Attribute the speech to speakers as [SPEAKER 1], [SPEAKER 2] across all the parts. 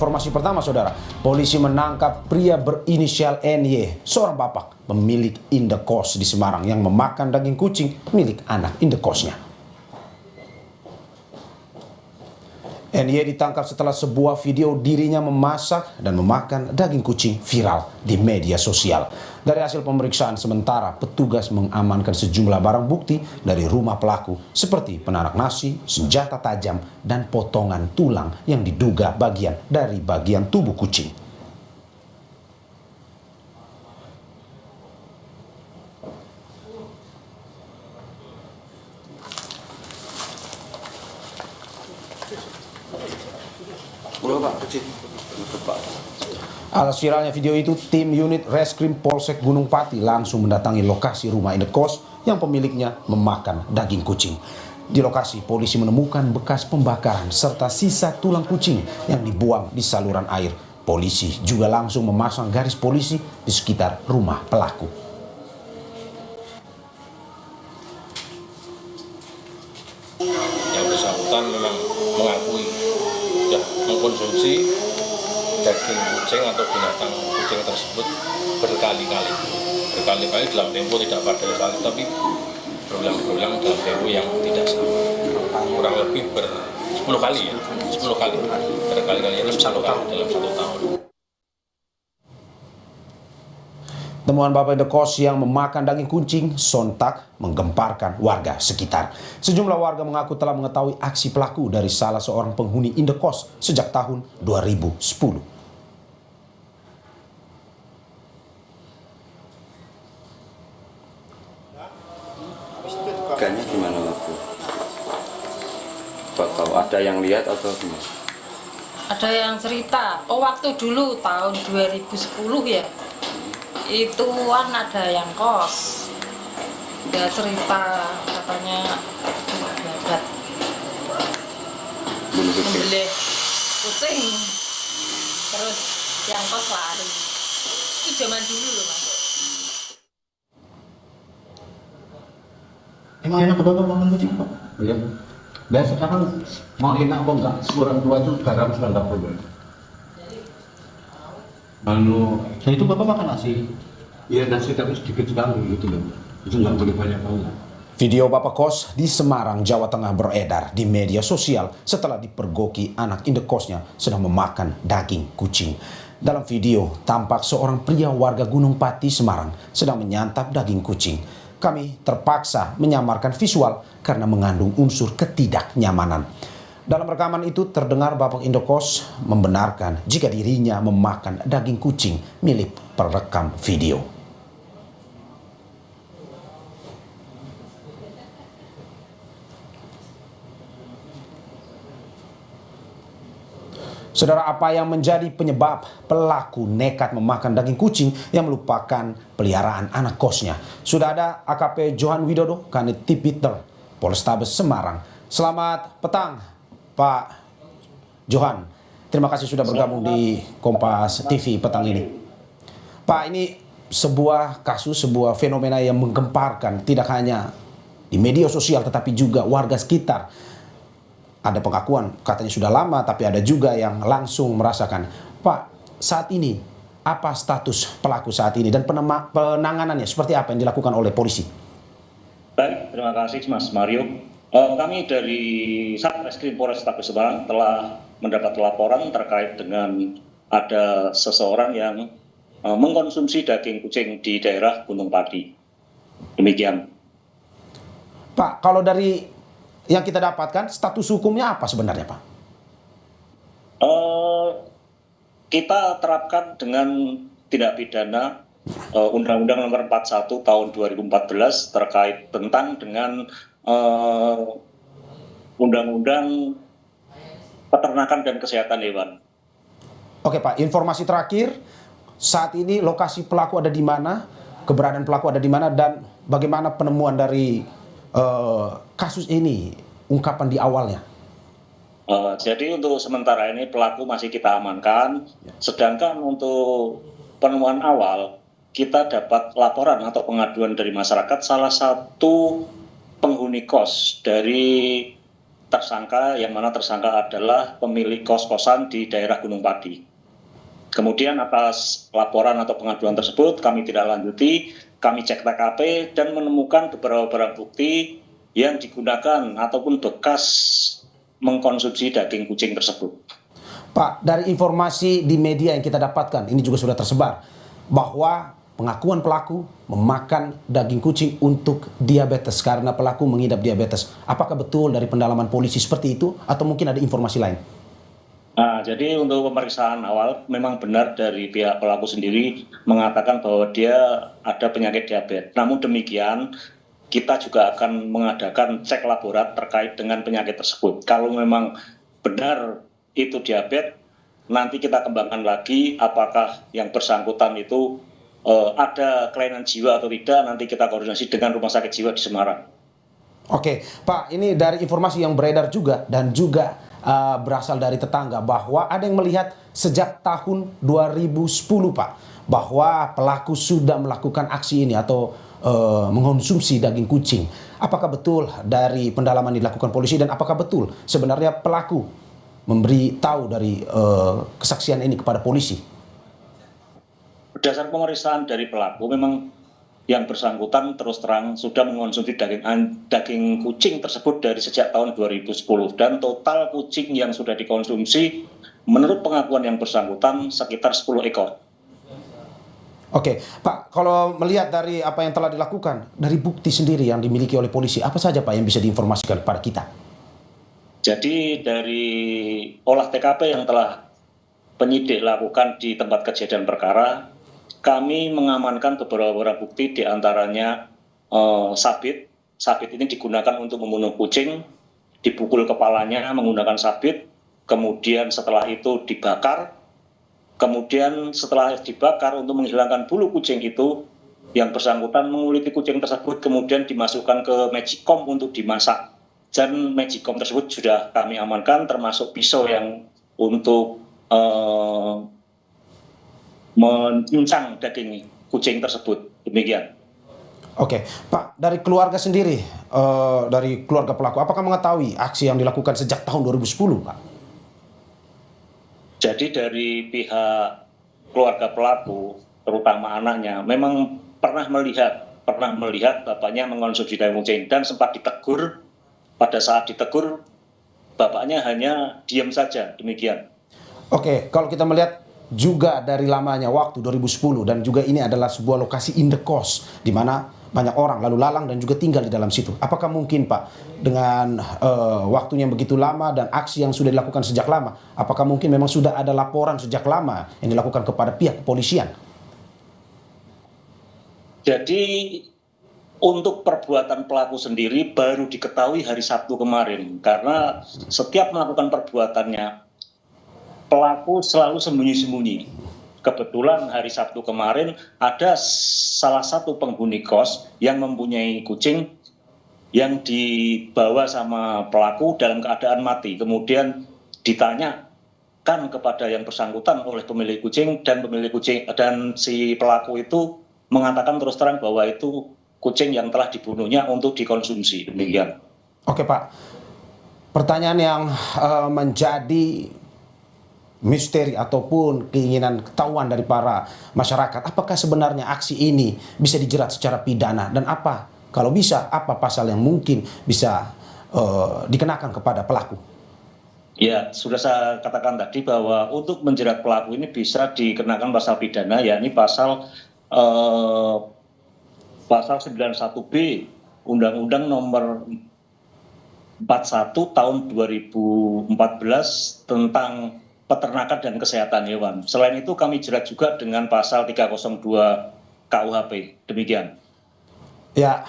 [SPEAKER 1] informasi pertama, saudara. Polisi menangkap pria berinisial NY, seorang bapak pemilik indekos di Semarang yang memakan daging kucing milik anak indekosnya. NY ditangkap setelah sebuah video dirinya memasak dan memakan daging kucing viral di media sosial. Dari hasil pemeriksaan sementara, petugas mengamankan sejumlah barang bukti dari rumah pelaku seperti penanak nasi, senjata tajam, dan potongan tulang yang diduga bagian dari bagian tubuh kucing. Atas viralnya video itu, tim unit Reskrim Polsek Gunung Pati langsung mendatangi lokasi rumah indekos yang pemiliknya memakan daging kucing. Di lokasi, polisi menemukan bekas pembakaran serta sisa tulang kucing yang dibuang di saluran air. Polisi juga langsung memasang garis polisi di sekitar rumah pelaku.
[SPEAKER 2] Yang bersangkutan memang mengakui sudah mengkonsumsi daging kucing atau binatang kucing tersebut berkali-kali dalam tempo tidak pada saat, tapi berulang-ulang dalam tempo yang tidak sama, kurang lebih 10 kali berkali-kali dalam 1 tahun.
[SPEAKER 1] Temuan bapak indekos yang memakan daging kucing sontak menggemparkan warga sekitar. Sejumlah warga mengaku telah mengetahui aksi pelaku dari salah seorang penghuni indekos sejak tahun 2010.
[SPEAKER 3] Duganya gimana waktu? Atau ada yang lihat atau gimana?
[SPEAKER 4] Ada yang cerita, waktu dulu tahun 2010 ya, itu kan ada yang kos, dia cerita katanya babat membeli kucing, terus yang kos lari. Itu zaman dulu loh Mas.
[SPEAKER 5] Emang enak bapak makan kucing pak? Iya. Dan sekarang mau enak kok enggak, sekurang tua itu garam 90. Lalu, dan itu bapak makan nasi? Iya nasi tapi sedikit sekali gitu loh. Itu nggak boleh banyak-banyak.
[SPEAKER 1] Video bapak kos di Semarang, Jawa Tengah beredar di media sosial setelah dipergoki anak indekosnya sedang memakan daging kucing. Dalam video, tampak seorang pria warga Gunung Pati, Semarang sedang menyantap daging kucing. Kami terpaksa menyamarkan visual karena mengandung unsur ketidaknyamanan. Dalam rekaman itu terdengar bapak indekos membenarkan jika dirinya memakan daging kucing milik perekam video. Saudara, apa yang menjadi penyebab pelaku nekat memakan daging kucing yang merupakan peliharaan anak kosnya? Sudah ada AKP Johan Widodo, Kanit Tipiter, Polrestabes Semarang. Selamat petang, Pak Johan. Terima kasih sudah bergabung di Kompas TV petang ini. Pak, ini sebuah kasus, sebuah fenomena yang menggemparkan tidak hanya di media sosial tetapi juga warga sekitar. Ada pengakuan katanya sudah lama, tapi ada juga yang langsung merasakan. Pak, saat ini apa status pelaku saat ini dan penanganannya seperti apa yang dilakukan oleh polisi?
[SPEAKER 6] Baik, terima kasih Mas Mario. Kami dari Satreskrim Polrestabes Semarang telah mendapat laporan terkait dengan ada seseorang yang mengkonsumsi daging kucing di daerah Gunung Pati. Demikian.
[SPEAKER 1] Pak, kalau dari yang kita dapatkan, status hukumnya apa sebenarnya, Pak?
[SPEAKER 6] Kita terapkan dengan tindak pidana Undang-Undang Nomor 41 Tahun 2014 terkait tentang dengan Undang-Undang Peternakan dan Kesehatan Hewan.
[SPEAKER 1] Oke, Pak, informasi terakhir, saat ini lokasi pelaku ada di mana, keberadaan pelaku ada di mana, dan bagaimana penemuan dari kasus ini, ungkapan di awalnya?
[SPEAKER 6] Jadi untuk sementara ini pelaku masih kita amankan, sedangkan untuk penemuan awal kita dapat laporan atau pengaduan dari masyarakat salah satu penghuni kos dari tersangka, yang mana tersangka adalah pemilik kos-kosan di daerah Gunung Padi. Kemudian atas laporan atau pengaduan tersebut kami tidak lanjuti, kami cek TKP dan menemukan beberapa barang bukti yang digunakan ataupun bekas mengkonsumsi daging kucing tersebut.
[SPEAKER 1] Pak, dari informasi di media yang kita dapatkan, ini juga sudah tersebar, bahwa pengakuan pelaku memakan daging kucing untuk diabetes karena pelaku mengidap diabetes. Apakah betul dari pendalaman polisi seperti itu atau mungkin ada informasi lain?
[SPEAKER 6] Nah, jadi untuk pemeriksaan awal memang benar dari pihak pelaku sendiri mengatakan bahwa dia ada penyakit diabetes. Namun demikian, kita juga akan mengadakan cek laborat terkait dengan penyakit tersebut. Kalau memang benar itu diabetes, nanti kita kembangkan lagi apakah yang bersangkutan itu ada kelainan jiwa atau tidak, nanti kita koordinasi dengan Rumah Sakit Jiwa di Semarang. Oke,
[SPEAKER 1] Pak, ini dari informasi yang beredar juga dan juga berasal dari tetangga bahwa ada yang melihat sejak tahun 2010, Pak, bahwa pelaku sudah melakukan aksi ini atau mengkonsumsi daging kucing. Apakah betul dari pendalaman dilakukan polisi dan apakah betul sebenarnya pelaku memberi tahu dari kesaksian ini kepada polisi?
[SPEAKER 6] Berdasar pemeriksaan dari pelaku, memang yang bersangkutan terus terang sudah mengonsumsi daging kucing tersebut dari sejak tahun 2010 dan total kucing yang sudah dikonsumsi menurut pengakuan yang bersangkutan sekitar 10 ekor.
[SPEAKER 1] Oke, Pak, kalau melihat dari apa yang telah dilakukan, dari bukti sendiri yang dimiliki oleh polisi, apa saja Pak yang bisa diinformasikan kepada kita?
[SPEAKER 6] Jadi dari olah TKP yang telah penyidik lakukan di tempat kejadian perkara, kami mengamankan beberapa barang bukti, diantaranya sabit. Sabit ini digunakan untuk membunuh kucing, dipukul kepalanya menggunakan sabit, kemudian setelah itu dibakar, kemudian setelah dibakar untuk menghilangkan bulu kucing itu, yang bersangkutan menguliti kucing tersebut, kemudian dimasukkan ke magicom untuk dimasak. Dan magicom tersebut sudah kami amankan, termasuk pisau yang untuk mencincang daging kucing tersebut. Demikian.
[SPEAKER 1] Oke, Pak, dari keluarga sendiri, dari keluarga pelaku, apakah mengetahui aksi yang dilakukan sejak tahun 2010, Pak?
[SPEAKER 6] Jadi dari pihak keluarga pelaku, terutama anaknya, memang pernah melihat bapaknya mengonsumsi daging kucing dan sempat ditegur. Pada saat ditegur, bapaknya hanya diam saja. Demikian.
[SPEAKER 1] Oke, kalau kita melihat juga dari lamanya waktu 2010 dan juga ini adalah sebuah lokasi indekos di mana banyak orang lalu lalang dan juga tinggal di dalam situ. Apakah mungkin Pak dengan waktunya begitu lama dan aksi yang sudah dilakukan sejak lama, apakah mungkin memang sudah ada laporan sejak lama yang dilakukan kepada pihak kepolisian?
[SPEAKER 6] Jadi untuk perbuatan pelaku sendiri baru diketahui hari Sabtu kemarin karena setiap melakukan perbuatannya pelaku selalu sembunyi-sembunyi. Kebetulan hari Sabtu kemarin ada salah satu penghuni kos yang mempunyai kucing yang dibawa sama pelaku dalam keadaan mati. Kemudian ditanyakan kepada yang bersangkutan oleh pemilik kucing dan si pelaku itu mengatakan terus terang bahwa itu kucing yang telah dibunuhnya untuk dikonsumsi. Demikian.
[SPEAKER 1] Oke Pak, pertanyaan yang menjadi misteri ataupun keinginan ketahuan dari para masyarakat, apakah sebenarnya aksi ini bisa dijerat secara pidana dan apa, kalau bisa, apa pasal yang mungkin bisa dikenakan kepada pelaku?
[SPEAKER 6] Ya, sudah saya katakan tadi bahwa untuk menjerat pelaku ini bisa dikenakan pasal pidana, yakni pasal 91B Undang-Undang Nomor 41 Tahun 2014 tentang peternakan dan kesehatan hewan. Selain itu kami jerat juga dengan pasal 302 KUHP. Demikian.
[SPEAKER 1] Ya,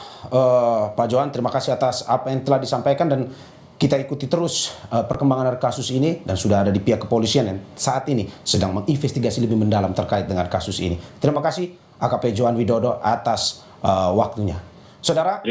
[SPEAKER 1] Pak Johan, terima kasih atas apa yang telah disampaikan dan kita ikuti terus perkembangan dari kasus ini dan sudah ada di pihak kepolisian yang saat ini sedang menginvestigasi lebih mendalam terkait dengan kasus ini. Terima kasih AKP Johan Widodo atas waktunya. Saudara.